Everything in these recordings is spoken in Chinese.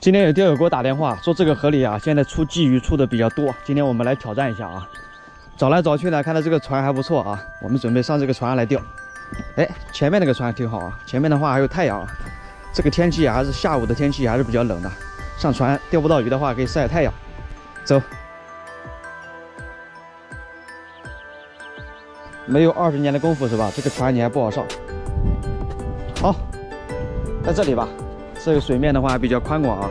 今天有钓友给我打电话说，这个河里啊，现在出鲫鱼出的比较多。今天我们来挑战一下啊。找来找去呢，看到这个船还不错啊，我们准备上这个船上来钓。哎，前面那个船挺好啊，前面的话还有太阳啊。这个天气啊，还是下午的天气还是比较冷的。上船钓不到鱼的话，可以晒太阳。走。没有20年的功夫是吧？这个船你还不好上。好，在这里吧。这个水面的话比较宽广啊，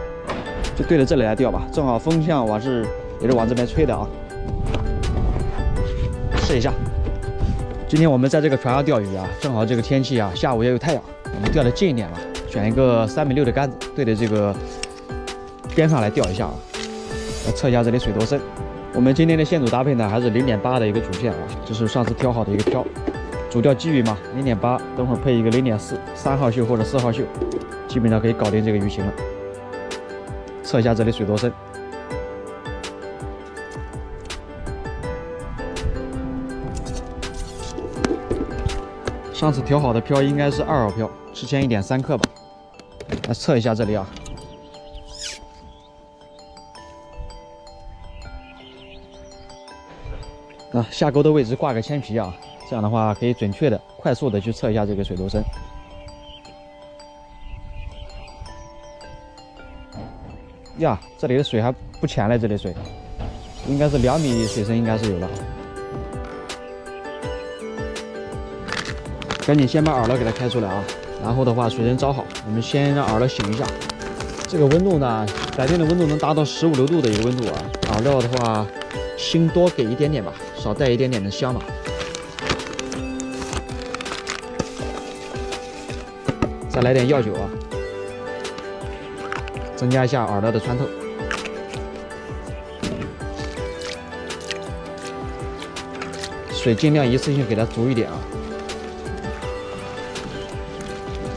就对着这里来钓吧。正好风向也是往这边吹的啊。试一下。今天我们在这个船上钓鱼啊，正好这个天气啊，下午也有太阳，我们钓的近一点吧。选一个3.6米的杆子，对着这个边上来钓一下啊。来测一下这里水多深。我们今天的线组搭配呢，还是0.8的一个主线啊，这是上次挑好的一个漂。主钓鲫鱼嘛，0.8，等会儿配一个0.4， 3号锈或者4号锈，基本上可以搞定这个鱼型了。测一下这里水多深。上次调好的漂应该是2号漂，之前1.3克吧。来测一下这里啊。下钩的位置挂个铅皮啊，这样的话可以准确的、快速的去测一下这个水多深。呀，这里的水还不浅嘞，这里水应该是2米水深，应该是有了。赶紧先把饵料给它开出来啊，然后的话水深找好，我们先让饵料醒一下。这个温度呢，白天的温度能达到15、6度的一个温度啊。饵料的话，锌多给一点点吧，少带一点点的香吧。再来点药酒啊，增加一下饵料的穿透。水尽量一次性给它足一点啊，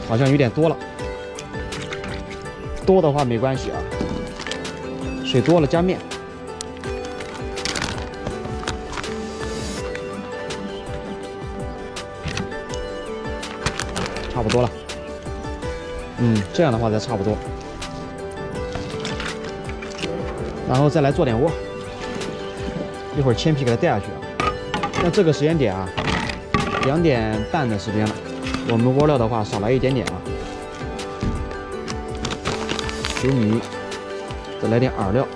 好像有点多了。多的话没关系啊，水多了加面。差不多了。这样的话才差不多。然后再来做点窝，一会儿铅皮给它带下去啊。像这个时间点啊，2点半的时间了，我们窝料的话少来一点点啊。水米，再来点饵料。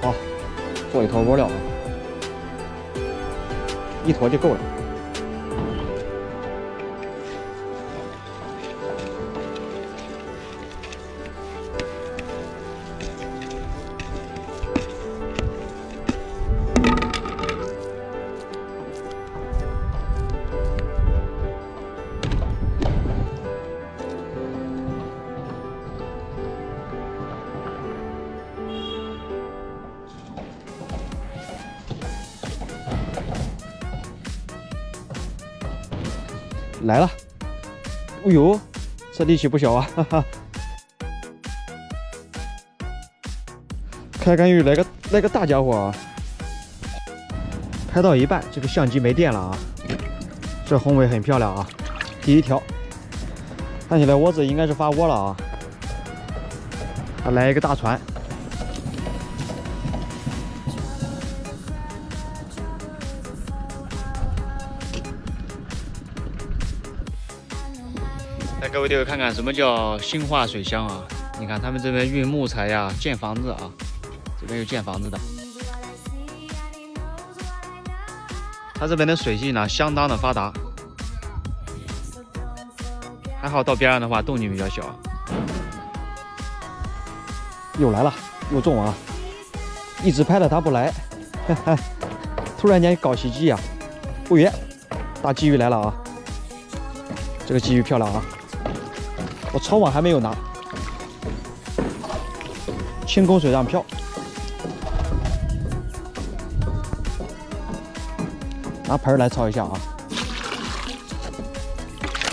好，做一坨窝料啊，1坨就够了。来了，哎呦，这力气不小啊！哈哈。开竿鱼来个大家伙啊！拍到一半，这个相机没电了啊！这红尾很漂亮啊，第1条，看起来窝子应该是发窝了啊！还来一个大船。带各位队友看看什么叫兴化水乡啊！你看他们这边运木材呀、建房子啊，这边有建房子的。它这边的水系呢相当的发达，还好到边上的话动静比较小。又来了，又中啊！一直拍了它不来，突然间搞袭击啊！哦耶，大鲫鱼来了啊！这个鲫鱼漂亮啊！我抄网还没有拿，轻功水上漂，拿盆来抄一下啊！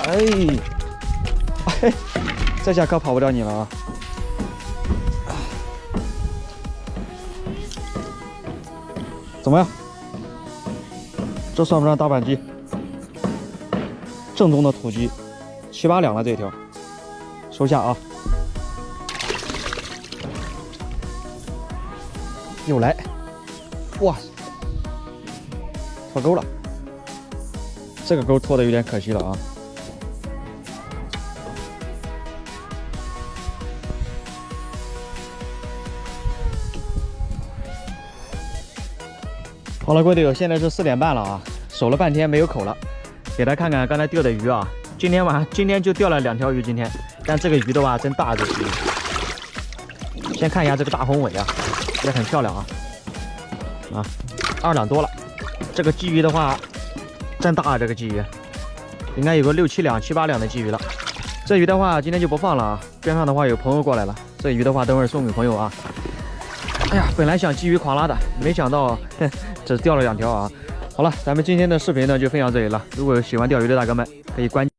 哎，这下可跑不了你了啊！怎么样？这算不上大板鸡，正宗的土鸡，7、8两了这条，收下啊！又来，哇，脱钩了，这个钩脱的有点可惜了啊！好了，各位队友，现在是4点半了啊，守了半天没有口了，给大家看看刚才钓的鱼啊。今天就钓了2条鱼，但这个鱼的话真大，这鱼。先看一下这个大红尾啊，也很漂亮啊，2两多了。这个鲫鱼的话真大，这个鲫鱼应该有个6、7两、7、8两的鲫鱼了。这鱼的话今天就不放了啊，边上的话有朋友过来了，这鱼的话等会儿送给朋友啊。哎呀，本来想鲫鱼狂拉的，没想到只钓了2条啊。好了，咱们今天的视频呢就分享这里了。如果喜欢钓鱼的大哥们，可以关注。